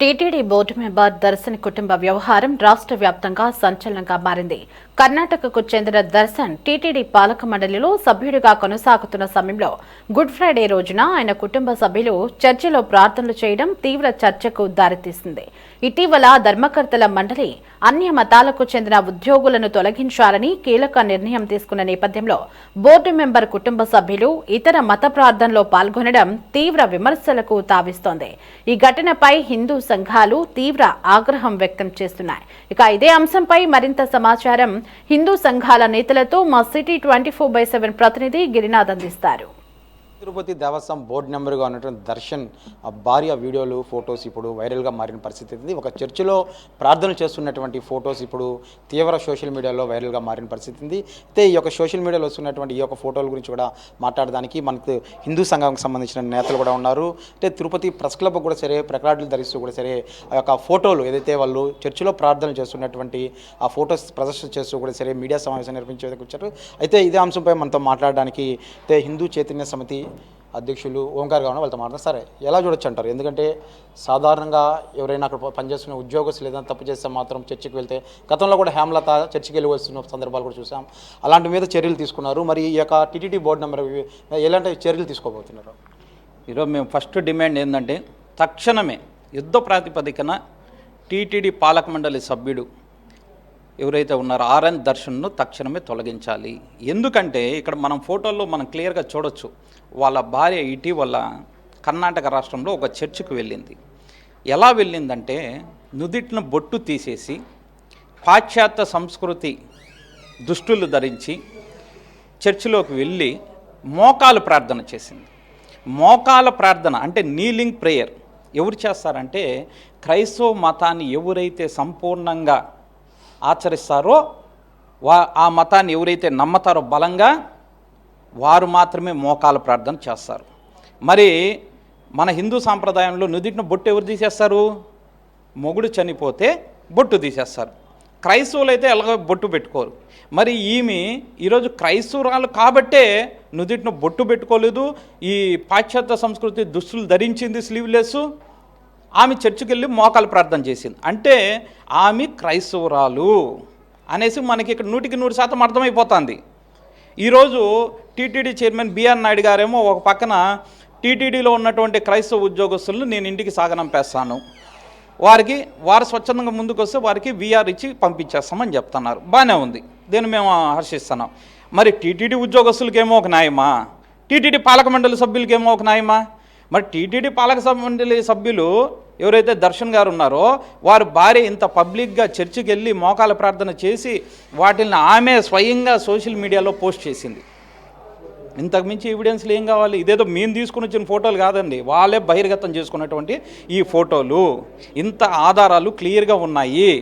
TTD board member Darshan కుటుంబ వ్యవహారం రాష్ట్ర వ్యాప్తంగా సంచలనంగా మారింది. కర్ణాటకకు చెందిన దర్శన్ టీటీడీ పాలక మండలిలో సభ్యుడిగా కొనసాగుతున్న సమయంలో గుడ్ ఫ్రైడే రోజున ఆయన కుటుంబ సభ్యులు చర్చిలో ప్రార్థనలు చేయడం తీవ్ర చర్చకు దారితీసింది. ఇటీవల ధర్మకర్తల మండలి అన్య మతాలకు చెందిన ఉద్యోగులను తొలగించాలని కీలక నిర్ణయం తీసుకున్న నేపథ్యంలో బోర్డు మెంబర్ కుటుంబ సభ్యులు ఇతర మత ప్రార్థనలో పాల్గొనడం తీవ్ర విమర్శలకు తావిస్తోంది. ఈ ఘటనపై హిందూ సంఘాలు తీవ్ర ఆగ్రహం వ్యక్తం చేస్తున్నాయి. ఇక ఇదే అంశంపై మరింత సమాచారం హిందూ సంఘాల నేతలతో మా సిటీ 24/7 ప్రతినిధి గిరినాథ్ అందిస్తారు. తిరుపతి దేవస్థానం బోర్డు మెంబర్గా ఉన్నటువంటి దర్శన్ భార్య వీడియోలు ఫొటోస్ ఇప్పుడు వైరల్గా మారిన పరిస్థితి ఉంది. ఒక చర్చిలో ప్రార్థనలు చేస్తున్నటువంటి ఫొటోస్ ఇప్పుడు తీవ్ర సోషల్ మీడియాలో వైరల్గా మారిన పరిస్థితి ఉంది. అయితే ఈ యొక్క సోషల్ మీడియాలో వస్తున్నటువంటి ఈ యొక్క ఫోటోల గురించి కూడా మాట్లాడడానికి మనకు హిందూ సంఘానికి సంబంధించిన నేతలు కూడా ఉన్నారు. అంటే తిరుపతి ప్రెస్ క్లబ్ కూడా సరే, ప్రకటనలు ధరిస్తూ కూడా సరే ఆ యొక్క ఫోటోలు ఏదైతే వాళ్ళు చర్చిలో ప్రార్థనలు చేస్తున్నటువంటి ఆ ఫొటోస్ ప్రదర్శన చేస్తూ కూడా సరే మీడియా సమావేశం నిర్వహించేందుకు వచ్చారు. అయితే ఇదే అంశంపై మనతో మాట్లాడడానికి అయితే హిందూ చైతన్య సమితి అధ్యక్షులు ఓంకార్ గారు వాళ్ళతో మాట్లాడారు. సరే, ఎలా చూడొచ్చు అంటారు? ఎందుకంటే సాధారణంగా ఎవరైనా అక్కడ పనిచేస్తున్న ఉద్యోగస్తులు ఏదైనా తప్పు చేస్తే మాత్రం చర్చికి వెళ్తే, గతంలో కూడా హేమలత చర్చికి వెళ్ళి వస్తున్న సందర్భాలు కూడా చూసాం. అలాంటి మీద చర్యలు తీసుకున్నారు. మరి ఈ యొక్క టీటీడీ బోర్డు నెంబర్ ఎలాంటి చర్యలు తీసుకోబోతున్నారు? ఈరోజు మేము ఫస్ట్ డిమాండ్ ఏంటంటే తక్షణమే యుద్ధ ప్రాతిపదికన టీటీడీ పాలక మండలి సభ్యుడు ఎవరైతే ఉన్నారో ఆర్ఎన్ దర్శన్ను తక్షణమే తొలగించాలి. ఎందుకంటే ఇక్కడ మనం ఫోటోల్లో మనం క్లియర్గా చూడొచ్చు, వాళ్ళ భార్య ఇటీవల కర్ణాటక రాష్ట్రంలో ఒక చర్చికి వెళ్ళింది. ఎలా వెళ్ళిందంటే నుదిటిన బొట్టు తీసేసి పాశ్చాత్య సంస్కృతి దుస్తులు ధరించి చర్చిలోకి వెళ్ళి మోకాలు ప్రార్థన చేసింది. మోకాల ప్రార్థన అంటే నీలింగ్ ప్రేయర్ ఎవరు చేస్తారంటే క్రైస్తవ మతాన్ని ఎవరైతే సంపూర్ణంగా ఆచరిస్తారో ఆ మతాన్ని ఎవరైతే నమ్మతారో బలంగా వారు మాత్రమే మోకాల ప్రార్థన చేస్తారు. మరి మన హిందూ సాంప్రదాయంలో నుదిటిన బొట్టు ఎవరు తీసేస్తారు? మొగుడు చనిపోతే బొట్టు తీసేస్తారు. క్రైస్తవులు అయితే ఎలాగో బొట్టు పెట్టుకోరు. మరి ఈమె ఈరోజు క్రైస్తవురాలు కాబట్టే నుదిటిన బొట్టు పెట్టుకోలేదు, ఈ పాశ్చాత్య సంస్కృతి దుస్తులు ధరించింది, స్లీవ్లెస్. ఆమె చర్చికి వెళ్ళి మోకాలు ప్రార్థన చేసింది అంటే ఆమె క్రైస్తవురాలు అనేసి మనకి ఇక్కడ 100% అర్థమైపోతుంది. ఈరోజు టీటీడీ చైర్మన్ బిఆర్ నాయుడు గారేమో ఒక పక్కన టీటీడీలో ఉన్నటువంటి క్రైస్తవ ఉద్యోగస్తులను నేను ఇంటికి సాగనంపేస్తాను, వారు స్వచ్ఛందంగా ముందుకు వస్తే వారికి వీఆర్ ఇచ్చి పంపించేస్తామని చెప్తున్నారు. బాగానే ఉంది, దీన్ని మేము హర్షిస్తున్నాం. మరి టీటీడీ ఉద్యోగస్తులకేమో ఒక న్యాయమా, టీటీడీ పాలక మండలి సభ్యులకేమో ఒక న్యాయమా? మరి టీటీడీ పాలక మండలి సభ్యులు ఎవరైతే దర్శన్ గారు ఉన్నారో వారి భార్య ఇంత పబ్లిక్గా చర్చికి వెళ్ళి మోకాల ప్రార్థన చేసి వాటిని ఆమె స్వయంగా సోషల్ మీడియాలో పోస్ట్ చేసింది. ఇంతకుమించి ఎవిడెన్స్లు ఏం కావాలి? ఇదేదో మేము తీసుకుని వచ్చిన ఫోటోలు కాదండి, వాళ్ళే బహిర్గతం చేసుకున్నటువంటి ఈ ఫోటోలు. ఇంత ఆధారాలు క్లియర్గా ఉన్నాయి.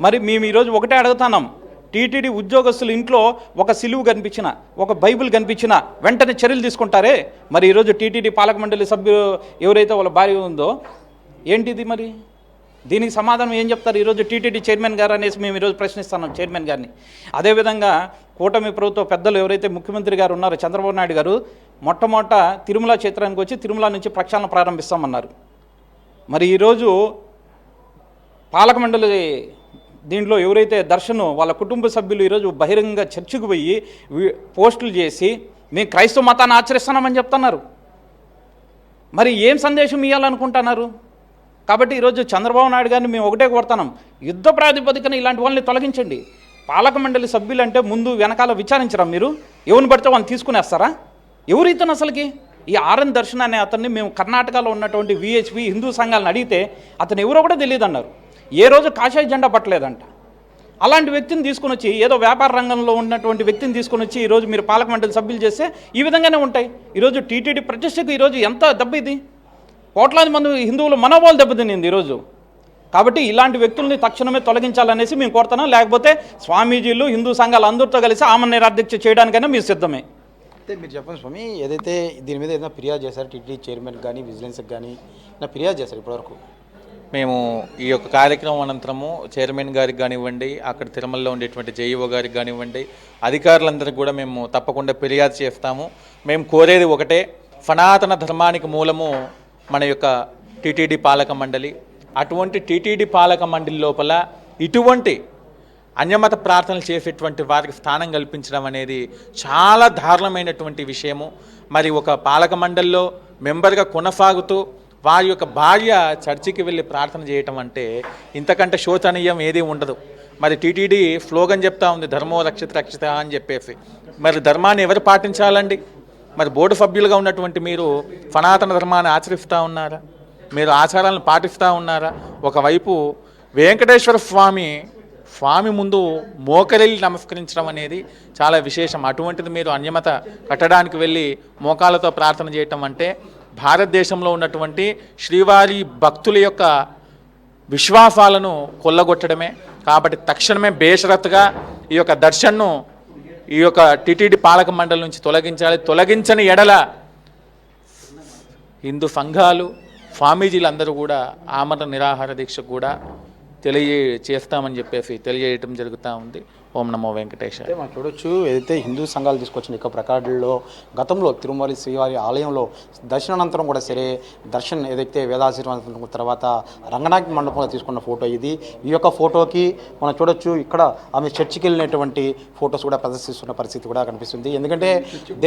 మరి మేము ఈరోజు ఒకటే అడుగుతున్నాం, టీటీడీ ఉద్యోగస్తులు ఇంట్లో ఒక సిలువు కనిపించిన, ఒక బైబిల్ కనిపించిన వెంటనే చర్యలు తీసుకుంటారే. మరి ఈరోజు టీటీడీ పాలక మండలి సభ్యులు ఎవరైతే వాళ్ళ భార్య ఉందో ఏంటిది? మరి దీనికి సమాధానం ఏం చెప్తారు ఈరోజు టీటీడీ చైర్మన్ గారు అనేసి మేము ఈరోజు ప్రశ్నిస్తున్నాం చైర్మన్ గారిని. అదేవిధంగా కూటమి ప్రభుత్వ పెద్దలు ఎవరైతే ముఖ్యమంత్రి గారు ఉన్నారో చంద్రబాబు నాయుడు గారు మొట్టమొదట తిరుమల క్షేత్రానికి వచ్చి తిరుమల నుంచి ప్రక్షాళన ప్రారంభిస్తామన్నారు. మరి ఈరోజు పాలక మండలి దీంట్లో ఎవరైతే దర్శను వాళ్ళ కుటుంబ సభ్యులు ఈరోజు బహిరంగంగా చర్చికి పోయి పోస్టులు చేసి మేము క్రైస్తవ మతాన్ని ఆచరిస్తున్నామని చెప్తున్నారు. మరి ఏం సందేశం ఇవ్వాలనుకుంటున్నారు? కాబట్టి ఈరోజు చంద్రబాబు నాయుడు గారిని మేము ఒకటే కోరుతున్నాం, యుద్ధ ప్రాతిపదికన ఇలాంటి వాళ్ళని తొలగించండి. పాలక మండలి సభ్యులు అంటే ముందు వెనకాల విచారించరా? మీరు ఎవరిని పడితే వాళ్ళని తీసుకునేస్తారా? ఎవరు ఇతను అసలుకి? ఈ ఆర్ఎన్ దర్శన్ అనే అతన్ని మేము కర్ణాటకలో ఉన్నటువంటి విహెచ్పి హిందూ సంఘాలను అడిగితే అతను ఎవరో కూడా తెలియదు అన్నారు. ఏ రోజు కాషాయ జెండా పట్టలేదంట. అలాంటి వ్యక్తిని తీసుకుని వచ్చి ఏదో వ్యాపార రంగంలో ఉన్నటువంటి వ్యక్తిని తీసుకుని వచ్చి ఈరోజు మీరు పాలక మండలి సభ్యులు చేస్తే ఈ విధంగానే ఉంటాయి. ఈరోజు టీటీడీ ప్రతిష్టకు ఈరోజు ఎంత దెబ్బ ఇది? కోట్లాది మంది హిందువులు మనోభావాలు దెబ్బతినింది ఈరోజు. కాబట్టి ఇలాంటి వ్యక్తుల్ని తక్షణమే తొలగించాలనేసి మేము కోరుతున్నాం. లేకపోతే స్వామీజీలు హిందూ సంఘాలు అందరితో కలిసి ఆమె నిరాధ్యక్ష చేయడానికైనా మీరు సిద్ధమే. అయితే మీరు చెప్పండి స్వామి, ఏదైతే దీని మీద ఏదైనా ఫిర్యాదు చేశారు టీటీడీ చైర్మన్ కానీ విజిలెన్స్కి కానీ ఫిర్యాదు చేశారు ఇప్పటివరకు? మేము ఈ యొక్క కార్యక్రమం అనంతరము చైర్మన్ గారికి కానివ్వండి, అక్కడ తిరుమలలో ఉండేటువంటి జేఈఓ గారికి కానివ్వండి, అధికారులందరికీ కూడా మేము తప్పకుండా ఫిర్యాదు చేస్తాము. మేము కోరేది ఒకటే, సనాతన ధర్మానికి మూలము మన యొక్క టీటీడీ పాలక మండలి. అటువంటి టీటీడీ పాలక మండలి లోపల ఇటువంటి అన్యమత ప్రార్థనలు చేసేటువంటి వారికి స్థానం కల్పించడం అనేది చాలా దారుణమైనటువంటి విషయము. మరి ఒక పాలక మండలిలో మెంబర్గా కొనసాగుతూ వారి యొక్క భార్య చర్చికి వెళ్ళి ప్రార్థన చేయటం అంటే ఇంతకంటే శోచనీయం ఏదీ ఉండదు. మరి టీటీడీ స్లోగన్ చెప్తా ఉంది, ధర్మో రక్షిత రక్షిత అని చెప్పేసి. మరి ధర్మాన్ని ఎవరు పాటించాలండి? మరి బోర్డు సభ్యులుగా ఉన్నటువంటి మీరు సనాతన ధర్మాన్ని ఆచరిస్తూ ఉన్నారా? మీరు ఆచారాలను పాటిస్తూ ఉన్నారా? ఒకవైపు వెంకటేశ్వర స్వామి ముందు మోకరిల్లి నమస్కరించడం అనేది చాలా విశేషం. అటువంటిది మీరు అన్యమత కట్టడానికి వెళ్ళి మోకాళ్ళతో ప్రార్థన చేయటం అంటే భారతదేశంలో ఉన్నటువంటి శ్రీవారి భక్తుల యొక్క విశ్వాసాలను కొల్లగొట్టడమే. కాబట్టి తక్షణమే బేషరత్తుగా ఈ యొక్క దర్శన్ను ఈ యొక్క టీటీడీ పాలక మండలి నుంచి తొలగించాలి. తొలగించని ఎడల హిందూ సంఘాలు, స్వామీజీలందరూ కూడా ఆమరణ నిరాహార దీక్ష కూడా చేస్తామని చెప్పేసి తెలియజేయటం జరుగుతూ ఉంది. ఓం నమో వెంకటేశాయ. అంటే మనం చూడొచ్చు, ఏదైతే హిందూ సంఘాలు తీసుకొచ్చిన యొక్క ప్రకారాల్లో గతంలో తిరుమల శ్రీవారి ఆలయంలో దర్శనానంతరం కూడా సరే, దర్శన్ ఏదైతే వేదాశీర్వాదం తర్వాత రంగనాయక మండపంలో తీసుకున్న ఫోటో ఇది. ఈ యొక్క ఫోటోకి మనం చూడొచ్చు, ఇక్కడ ఆమె చర్చికి వెళ్ళినటువంటి ఫొటోస్ కూడా ప్రదర్శిస్తున్న పరిస్థితి కూడా కనిపిస్తుంది. ఎందుకంటే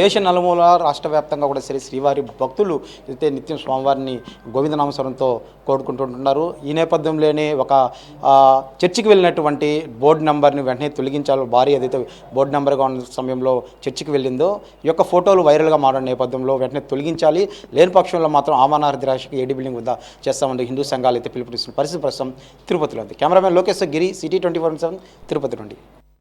దేశ నలుమూల రాష్ట్ర వ్యాప్తంగా కూడా సరే శ్రీవారి భక్తులు అయితే నిత్యం స్వామివారిని గోవిందనామస్వరంతో కోరుకుంటుంటున్నారు. ఈ నేపథ్యంలోనే ఒక చర్చికి వెళ్ళినటువంటి బోర్డు నెంబర్ని వెంటనే తొలగించాలి. భార్య ఏదైతే బోర్డు నెంబర్గా ఉన్న సమయంలో చర్చికి వెళ్ళిందో ఈ యొక్క ఫోటోలు వైరల్గా మారిన నేపథ్యంలో వెంటనే తొలగించాలి. లేని పక్షంలో మాత్రం ఆమరణ నిరాహారదీక్షకి ఏడీ బిల్డింగ్ వద్ద చేస్తామని హిందూ సంఘాలు అయితే పిలుపునిస్తున్న పరిస్థితి ప్రస్తుతం తిరుపతిలో ఉంది. కెమెరామెన్ లోకేష్ గిరి, సిటీ 24/7 తిరుపతి నుండి.